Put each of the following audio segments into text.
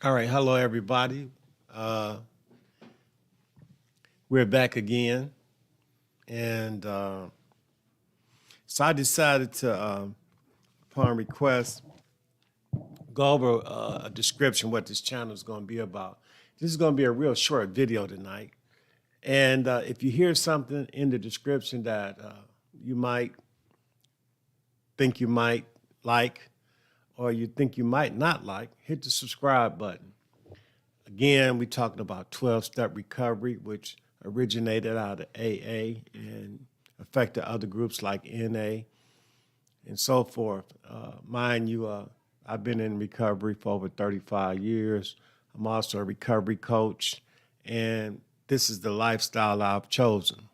All right, hello everybody. We're back again, and so I decided to, upon request, go over a description what this channel is going to be about. This is going to be a real short video tonight, and if you hear something in the description that you might think you might like, or you think you might not like, hit the subscribe button. Again, we're talking about 12-step recovery, which originated out of AA and affected other groups like NA and so forth. Mind you, I've been in recovery for over 35 years. I'm also a recovery coach, and this is the lifestyle I've chosen.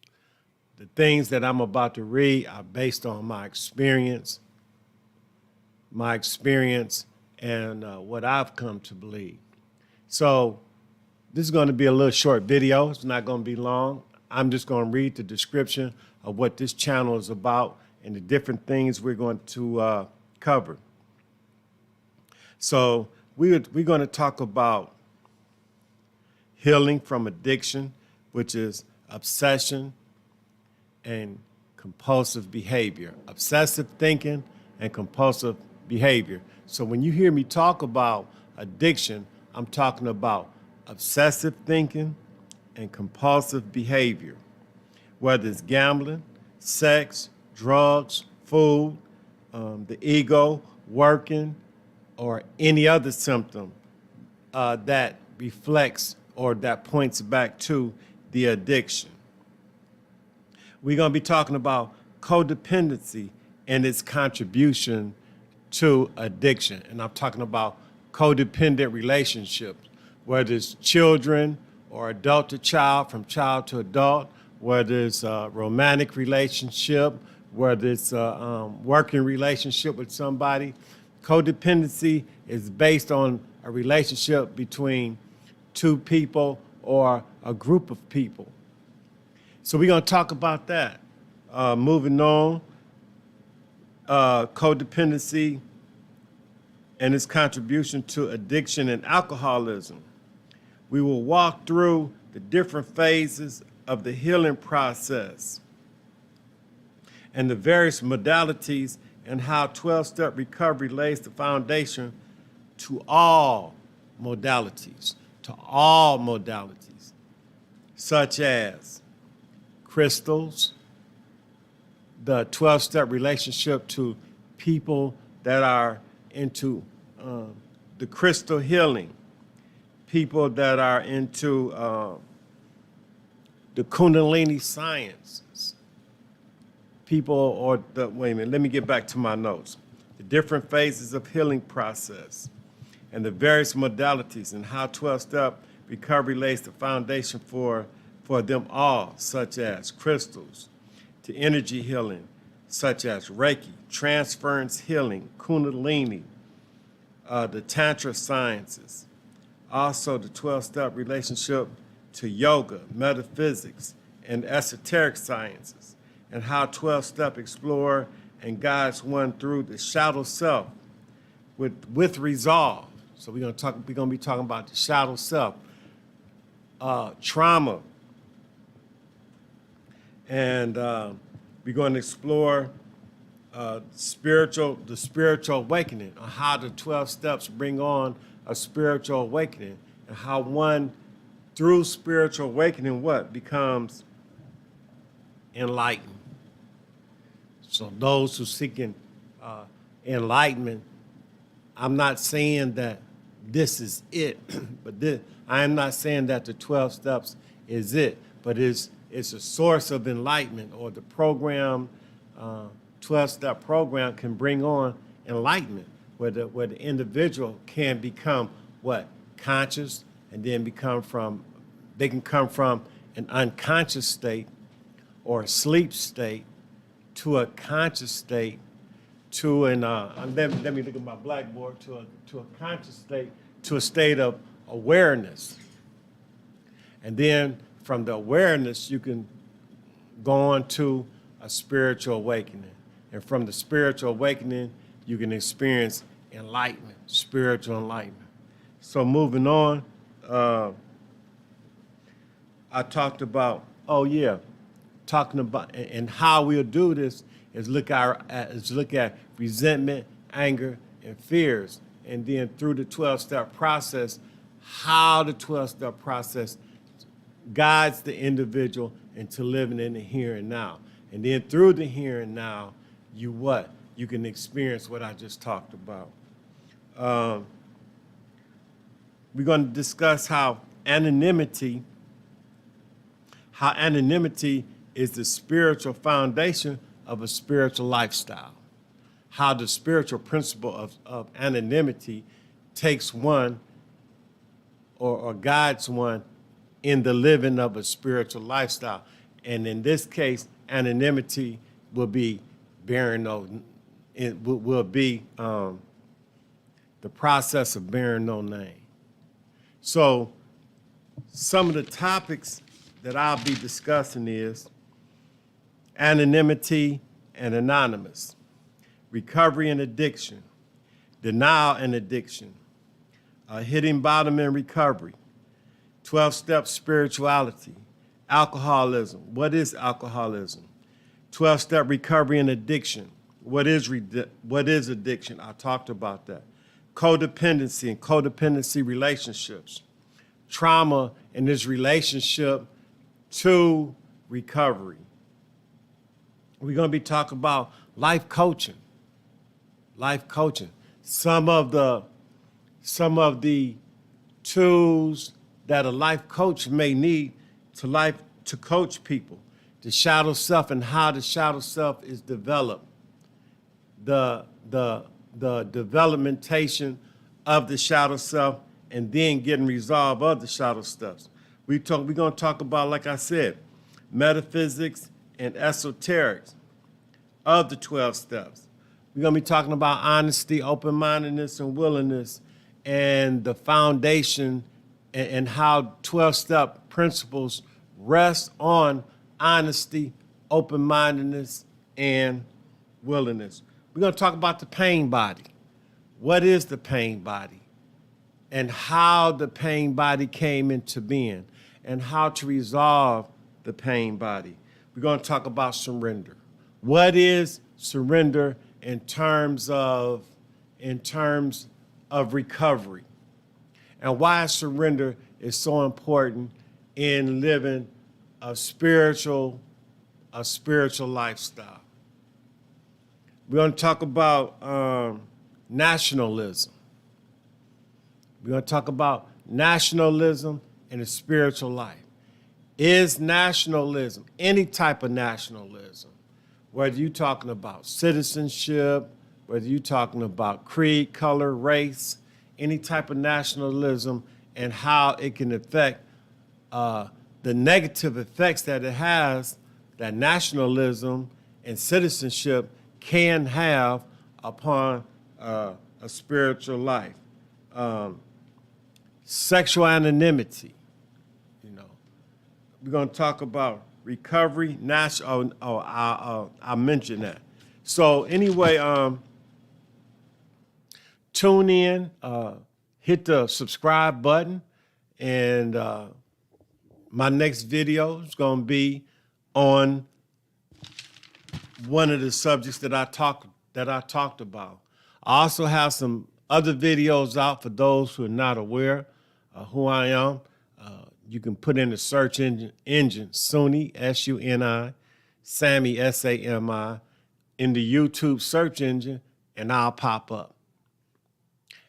The things that I'm about to read are based on my experience and what I've come to believe. So this is going to be a little short video. It's not going to be long. I'm just going to read the description of what this channel is about and the different things we're going to cover. So we're going to talk about healing from addiction, which is obsession and compulsive behavior, obsessive thinking and compulsive behavior. So when you hear me talk about addiction, I'm talking about obsessive thinking and compulsive behavior, whether it's gambling, sex, drugs, food, the ego, working, or any other symptom that reflects or that points back to the addiction. We're going to be talking about codependency and its contribution to addiction. And I'm talking about codependent relationships, whether it's children or adult to child, from child to adult, whether it's a romantic relationship, whether it's a working relationship with somebody. Codependency is based on a relationship between two people or a group of people. So we're going to talk about that. Moving on, codependency and its contribution to addiction and alcoholism. We will walk through the different phases of the healing process and the various modalities and how 12-step recovery lays the foundation to all modalities, such as crystals, the 12-step relationship to people that are into the crystal healing, people that are into the Kundalini sciences, people or the, wait a minute, let me get back to my notes. The different phases of healing process and the various modalities and how 12-step recovery lays the foundation for them all, such as crystals, to energy healing, such as REKEI, transference healing, Kundalini, the Tantra sciences, also the 12-step relationship to yoga, metaphysics, and esoteric sciences, and how 12-step explore and guides one through the shadow self with resolve. So we're going to be talking about the shadow self, trauma, and we're going to explore the spiritual awakening, on how the 12 steps bring on a spiritual awakening, and how one, through spiritual awakening, becomes enlightened. So those who seeking enlightenment, I'm not saying that this is it, but I am not saying that the 12 steps is it, but it's a source of enlightenment, or the program, 12-step program can bring on enlightenment, where the individual can become conscious, and then they can come from an unconscious state or a sleep state to a conscious state, to an let me look at my blackboard, to a conscious state, to a state of awareness. And then from the awareness, you can go on to a spiritual awakening. And from the spiritual awakening, you can experience enlightenment, spiritual enlightenment. So moving on, I talked about, talking about, and how we'll do this is look at resentment, anger, and fears. And then through the 12-step process, how the 12-step process guides the individual into living in the here and now. And then through the here and now, you can experience what I just talked about. We're going to discuss how anonymity is the spiritual foundation of a spiritual lifestyle. How the spiritual principle of anonymity takes one or guides one in the living of a spiritual lifestyle. And in this case, anonymity will be the process of bearing no name. So some of the topics that I'll be discussing is anonymity and anonymous, recovery and addiction, denial and addiction, hitting bottom and recovery, 12-step spirituality, alcoholism. What is alcoholism? 12-step recovery and addiction. What is addiction? I talked about that. Codependency and codependency relationships. Trauma in this relationship to recovery. We're going to be talking about life coaching. Life coaching. Some of the tools that a life coach may need to coach people. The shadow self and how the shadow self is developed. The developmentation of the shadow self and then getting resolve of the shadow stuff. We're going to talk about, like I said, metaphysics and esoterics of the 12 steps. We're going to be talking about honesty, open-mindedness, and willingness, and the foundation and how 12-step principles rest on honesty, open-mindedness, and willingness. We're going to talk about the pain body. What is the pain body? And how the pain body came into being, and how to resolve the pain body. We're going to talk about surrender. What is surrender in terms of recovery? And why surrender is so important in living a spiritual lifestyle. We're going to talk about nationalism. We're going to talk about nationalism in a spiritual life. Is nationalism, any type of nationalism, whether you're talking about citizenship, whether you're talking about creed, color, race, any type of nationalism, and how it can affect the negative effects that it has, that nationalism and citizenship can have upon a spiritual life. Sexual anonymity, we're going to talk about recovery, I mentioned that. So anyway, tune in, hit the subscribe button, and my next video is going to be on one of the subjects that I talked about. I also have some other videos out for those who are not aware of who I am. You can put in the search engine Suni, S-U-N-I, Sammy, S-A-M-I, in the YouTube search engine, and I'll pop up.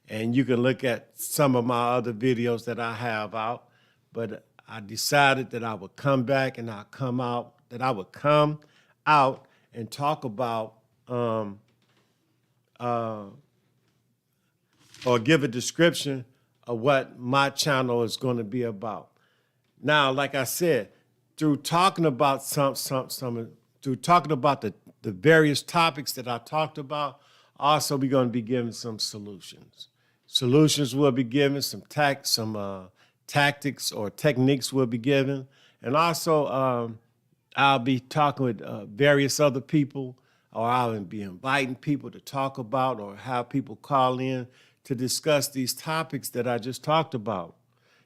And you can look at some of my other videos that I have out. But I decided that I would come back and I would come out and talk about or give a description of what my channel is going to be about. Now, like I said, through talking about the various topics that I talked about, also we're going to be giving some solutions. Solutions will be given, some tactics or techniques will be given, and also I'll be talking with various other people, or I'll be inviting people to talk about or have people call in to discuss these topics that I just talked about.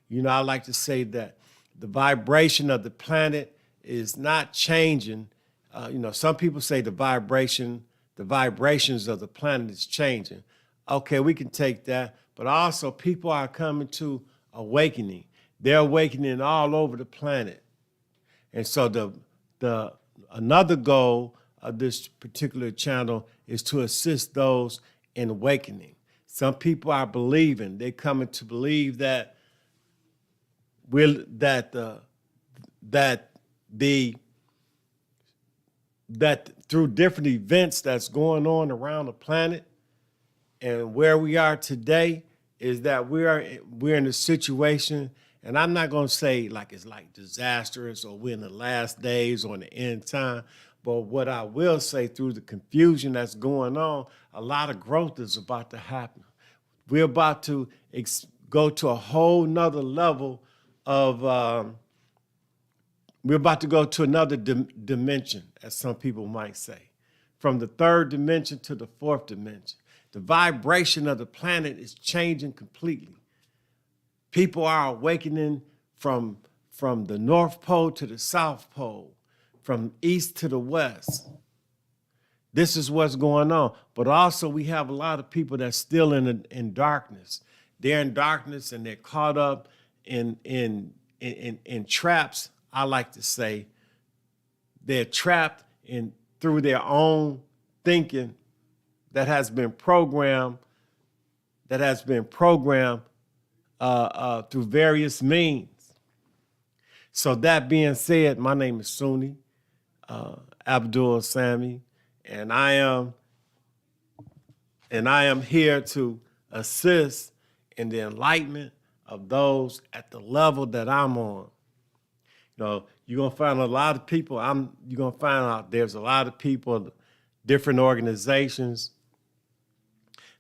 You know, I like to say that the vibration of the planet is not changing. You know, some people say the vibrations of the planet is changing. Okay, we can take that, but also people are coming to awakening. They're awakening all over the planet. And so another goal of this particular channel is to assist those in awakening. Some people are believing, they're coming to believe that that through different events that's going on around the planet and where we are today is that we're in a situation, and I'm not going to say like it's like disastrous or we're in the last days or in the end time, but what I will say, through the confusion that's going on, a lot of growth is about to happen. We're about to go to a whole nother level of, we're about to go to another dimension, as some people might say, from the third dimension to the fourth dimension. The vibration of the planet is changing completely. People are awakening from the North Pole to the South Pole, from east to the west. This is what's going on. But also we have a lot of people that's still in darkness. They're in darkness and they're caught up in traps. I like to say they're trapped through their own thinking that has been programmed through various means. So that being said, my name is Sunni Abdul Sami, and I am here to assist in the enlightenment of those at the level that I'm on. You know, you're gonna find a lot of people. You're gonna find out there's a lot of people, different organizations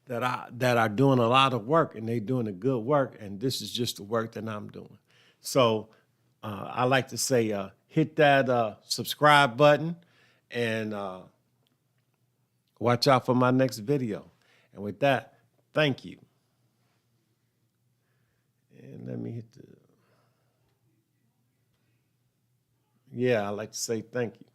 that are doing a lot of work, and they're doing a good work. And this is just the work that I'm doing. So I like to say, hit that subscribe button and watch out for my next video. And with that, thank you. And let me hit I like to say thank you.